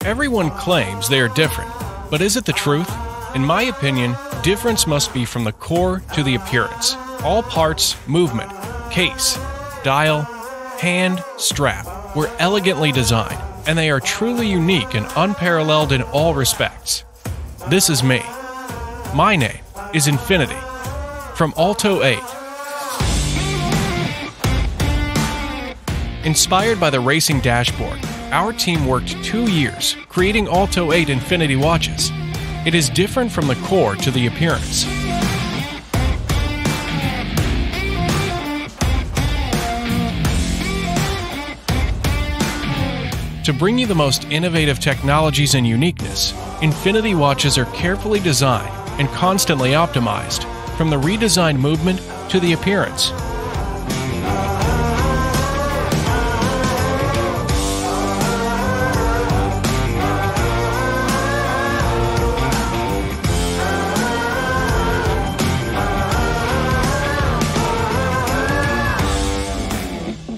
Everyone claims they are different, but is it the truth? In my opinion, difference must be from the core to the appearance. All parts, movement, case, dial, hand, strap were elegantly designed, and they are truly unique and unparalleled in all respects. This is me. My name is Infinity, from Alto 8. Inspired by the racing dashboard, our team worked 2 years creating Alto 8 Infinity watches. It is different from the core to the appearance. To bring you the most innovative technologies and uniqueness, Infinity watches are carefully designed and constantly optimized, from the redesigned movement to the appearance.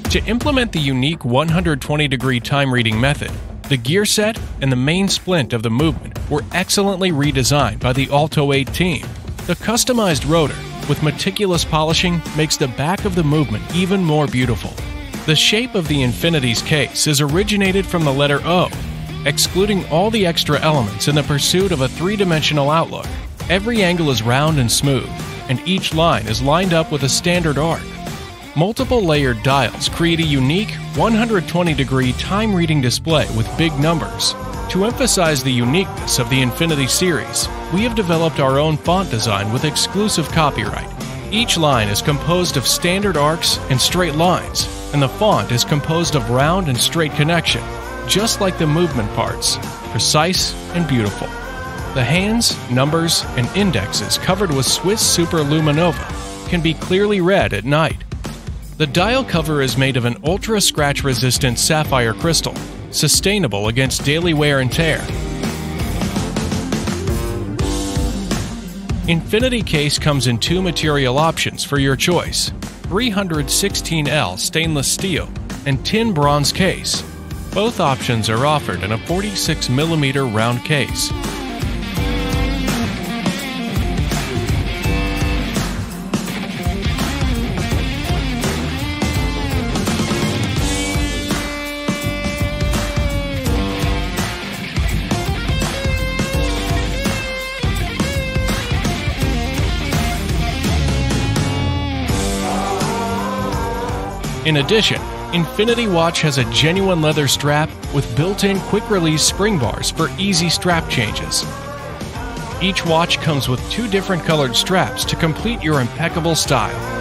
To implement the unique 120-degree time reading method, the gear set and the main splint of the movement were excellently redesigned by the Alto 8 team. The customized rotor, with meticulous polishing, makes the back of the movement even more beautiful. The shape of the Infinity's case is originated from the letter O, excluding all the extra elements in the pursuit of a three-dimensional outlook. Every angle is round and smooth, and each line is lined up with a standard arc. Multiple layered dials create a unique 120-degree time-reading display with big numbers. To emphasize the uniqueness of the Infinity series, we have developed our own font design with exclusive copyright. Each line is composed of standard arcs and straight lines, and the font is composed of round and straight connection, just like the movement parts, precise and beautiful. The hands, numbers, and indexes covered with Swiss Super Luminova can be clearly read at night. The dial cover is made of an ultra-scratch-resistant sapphire crystal, sustainable against daily wear and tear. Infinity case comes in 2 material options for your choice: 316L stainless steel and tin bronze case. Both options are offered in a 46mm round case. In addition, Infinity watch has a genuine leather strap with built-in quick-release spring bars for easy strap changes. Each watch comes with 2 different colored straps to complete your impeccable style.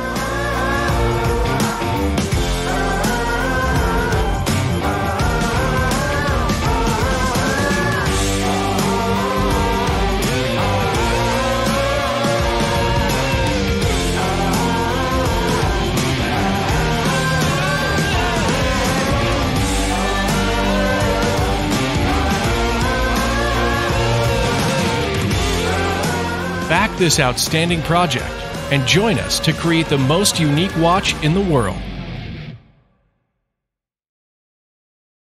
Back this outstanding project and join us to create the most unique watch in the world.